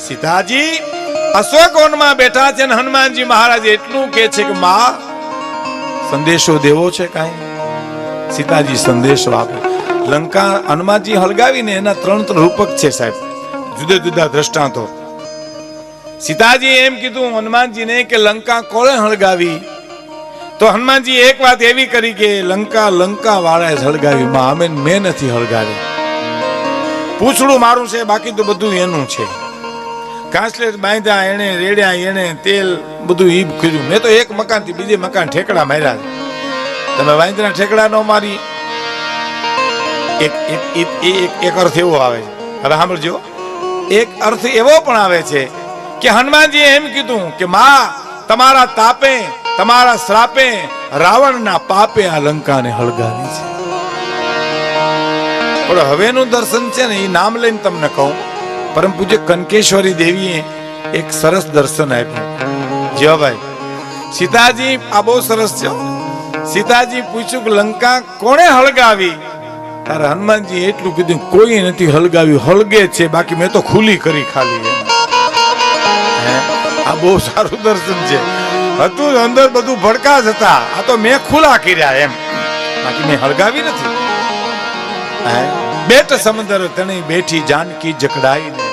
સીતાજી અશોકવનમાં બેઠા છે ને હનુમાનજી મહારાજ એટલું કે છે કે માં સંદેશો દેવો છે કાંઈ? સીતાજી સંદેશો આપે. લંકા હનુમાનજી હળગાવીને એના ત્રણ રૂપક છે સાહેબ, જુદા જુદા દ્રષ્ટાંતો. સીતાજી એમ કીધું હનુમાનજીને કે લંકા કોણે હળગાવી? તો હનુમાનજી એક વાત એવી કરી કે લંકા વાળાએ હળગાવી, માં મેં નથી હળગાવી. પૂછડું મારું છે, બાકી તો બધું એનું છે. કાંસલેટ બાંધ્યા એને, રેડ્યા એને, તેલ બધું ઈ કર્યું. મેં તો એક મકાન થી બીજે મકાન ઠેકડા માર્યા. તમે વાંદરા ઠેકડા નો મારી. એક અર્થ એવો આવે છે, હવે સાંભળજો, એક અર્થ એવો પણ આવે છે કે હનુમાનજી એમ કીધું કે માં તમારા તાપે, તમારા શ્રાપે, રાવણના પાપે આ લંકાને હળગાવી છે. પણ હવેનું દર્શન છે ને એ નામ લઈને તમને કહું, પરમ પૂજ્ય કનકેશ્વરી દેવીએ એક સરસ દર્શન આપ્યું. જો ભાઈ સીતાજી, આ બહુ સરસ છે. સીતાજી પૂછ્યું કે લંકા કોણે હળગાવી? તારે હનુમાનજી એટલું કીધું કોઈ નથી હળગાવ્યું, હળગે છે, બાકી મેં તો ખુલ્લી કરી ખાલી. આ બહુ સારું દર્શન છે. હતું અંદર બધું ભડકા જ હતા, આ તો મેં ખુલ્લા કર્યા એમ, બાકી મેં હળગાવી નથી. બેટ સમંદર તણી બેઠી જાનકી જકડાઈને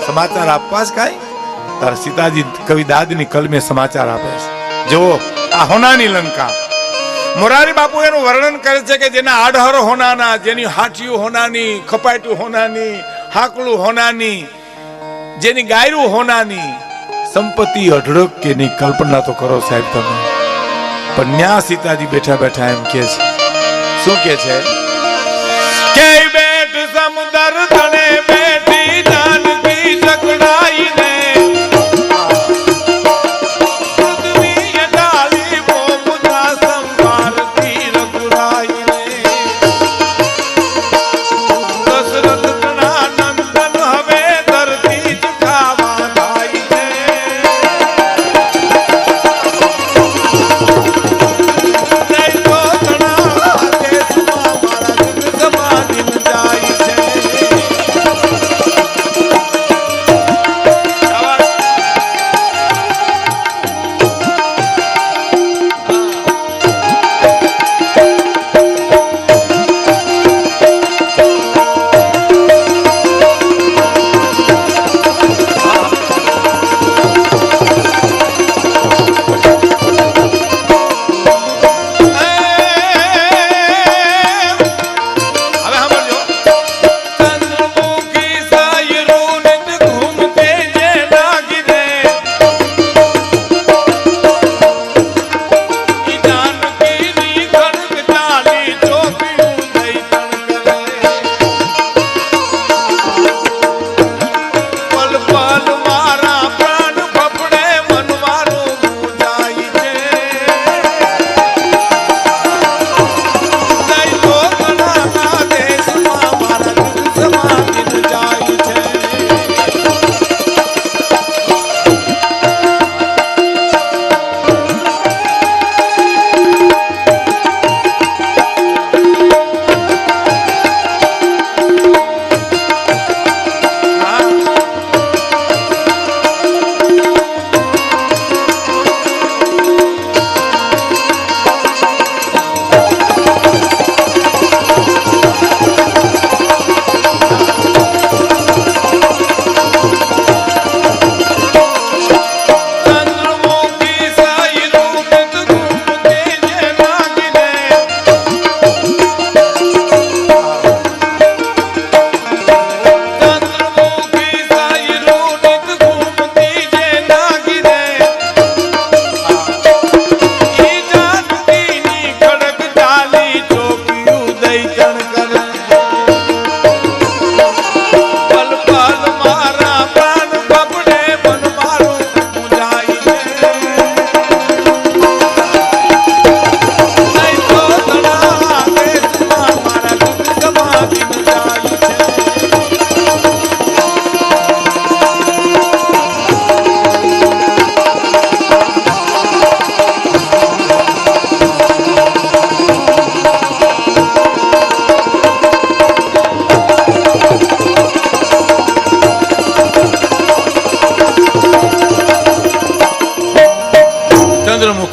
સમાચાર આપવા જ કાંઈ? તારા સીતાજી કવિ દાદની કલમે સમાચાર આપે છે. જો આ હોનાની લંકા, મોરારી બાપુ એનું વર્ણન કરે છે કે જેના આડહર હોનાના, જેની હાથીઓ હોનાની, ખપાટું હોનાની, હાકલું હોનાની, જેની ગાયરું હોનાની, સંપત્તિ અઢળક કે ની કલ્પના તો કરો સાહેબ તમે. પણ ન્યા સીતાજી બેઠા બેઠા એમ કે છે, શું કે છે કે બેટ સમુદર તને બેઠી જાનકી જકડાઈને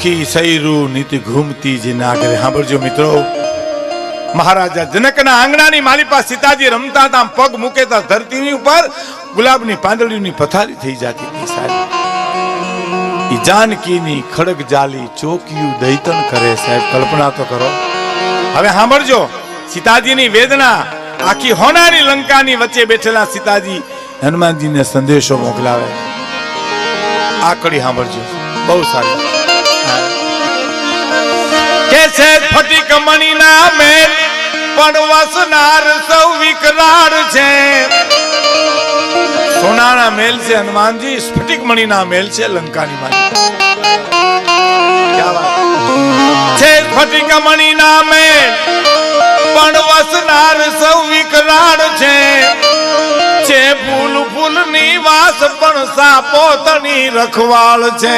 પછી સૈરું નીતિ ઘૂમતી જે નાગરે. સાંભળજો મિત્રો, મહારાજા જનકના આંગણાની માલિપા સીતાજી રમતા હતા, પગ મૂકેતા ધરતીની ઉપર ગુલાબની પાંદડીની પથારી થઈ જતી હતી સાહેબ. ઈ જાનકીની ખડગ જાલી ચોકિયું દૈતન કરે સાહેબ. કલ્પના તો કરો. હવે સાંભળજો સીતાજીની વેદના. આખી હોનારી લંકાની વચ્ચે બેઠેલા સીતાજી હનુમાનજીને સંદેશો મોકલાવે. આ કડી સાંભળજો, બહુ સારી. કે છે ફટીક મણીના મેલ પણ વસનાર સૌ વિકરાળ છે. સોનાના મેલ છે હનુમાનજી, સ્ફટિક મણીના મેલ છે લંકાની માલિકા. ક્યા વાત છે. સ્ફટિક મણીના મેલ પણ વસનાર સૌ વિકરાળ છે. છે ફૂલ ફૂલની વાસ પણ સાપોતની રખવાળ છે.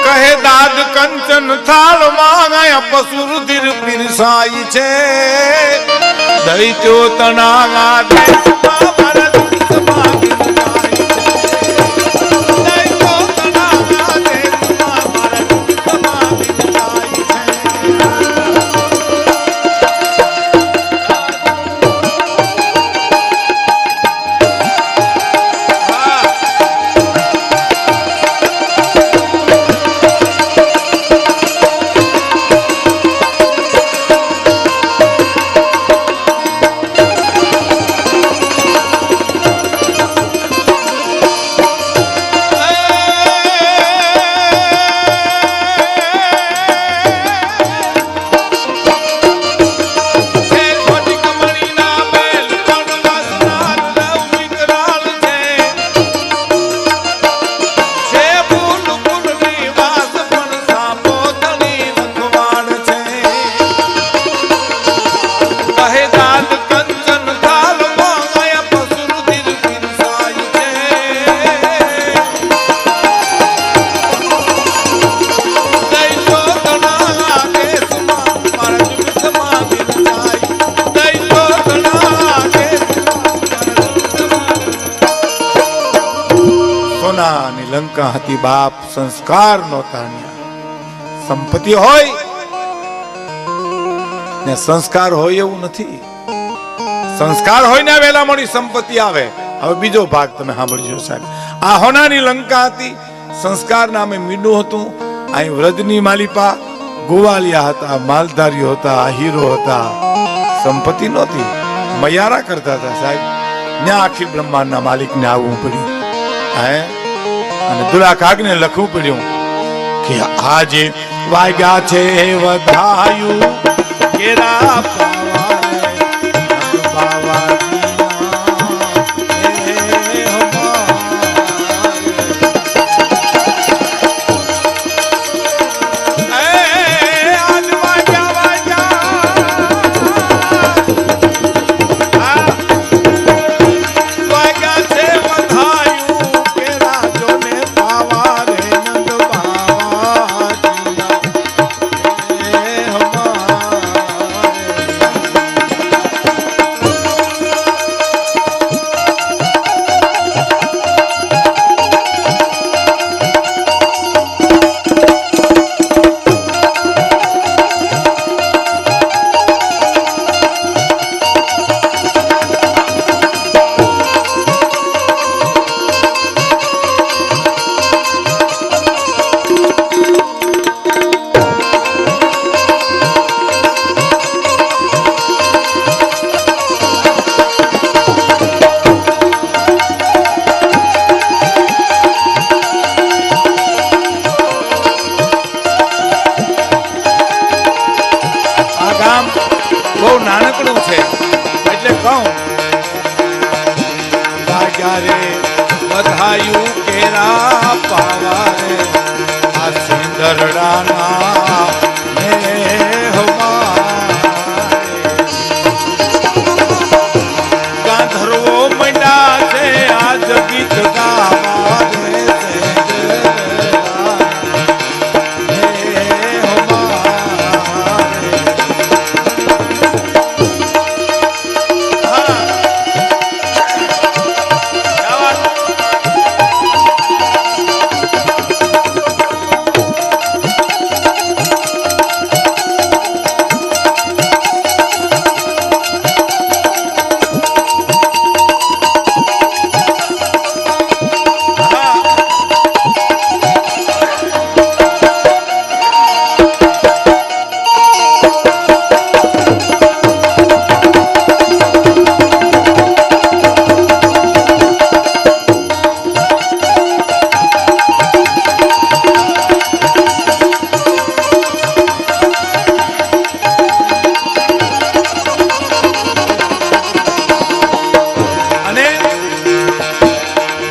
કહે દાદ કંચન થાળ માં પશુરુધિર પીરસાઈ છે. દૈત્યો તણાગા દેશમાં મારા દેશમાં બિરજાય છે. દૈત્યો તણાગા દેશમાં મારા દેશમાં બિરજાય છે. લંકા હતી બાપ, સંસ્કાર નહોતા. સંપત્તિ હોય ને સંસ્કાર હોય એવું નથી. સંસ્કાર હોય ને વેલા મોડી સંપત્તિ આવે. હવે બીજો ભાગ તમે સાંભળજો સાહેબ. આ હોનાની લંકા હતી, સંસ્કાર નામે મીંડું હતું. અહીં વ્રજની માલિપા ગોવાલિયા હતા, માલધારીઓ હતા, આહીરો હતા. સંપત્તિ નહોતી, મયારા કરતા હતા સાહેબ. ત્યાં આખી બ્રહ્માંડના માલિકને આવવું પડ્યું. હે અને દુરાકાગને લખવું પડ્યું કે આજે વાગ્યા છે વધાયું કેરા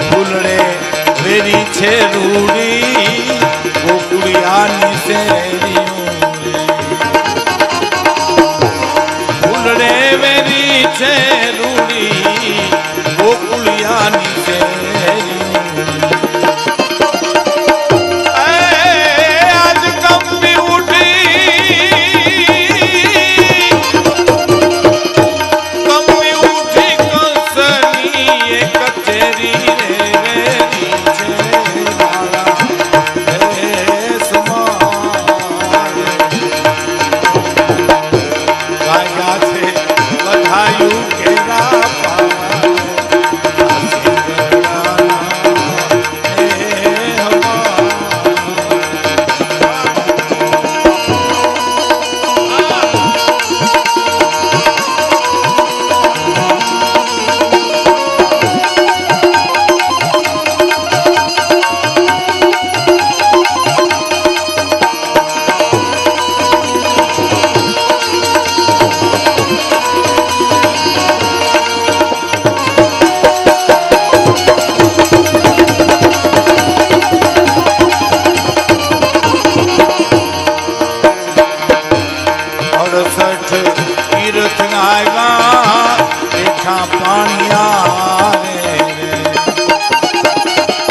ફૂલડે વેરી છે રૂડી ગોકુળિયાની શેરીઓ ફૂલડે વેરી છે રૂડી ગોકુળિયાની શેરીઓ આજ કંપી ઉઠી કંસની એક કચેરી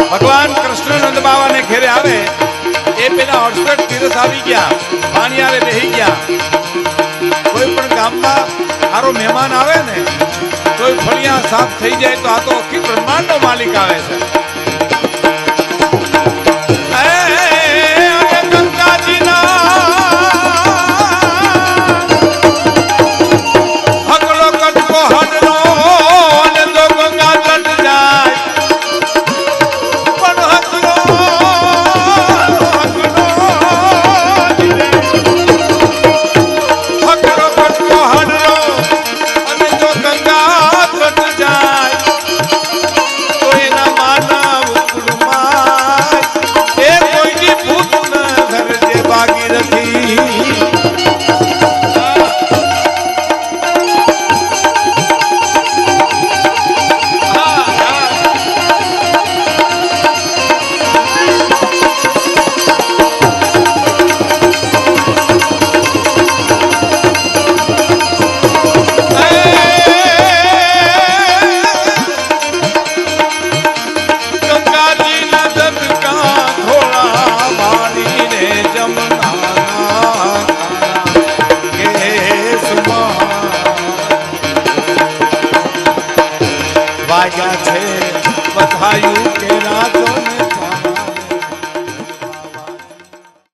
ભગવાન કૃષ્ણ નંદ બાવા ને ઘેરે આવે એ પેલા 68 તીર્થ આવી ગયા પાણી આવે બેહી ગયા કોઈ પણ ગામમાં સારો મહેમાન આવે ને કોઈ ફળિયા સાફ થઈ જાય તો આ તો આખી બ્રહ્માંડ નો માલિક આવે છે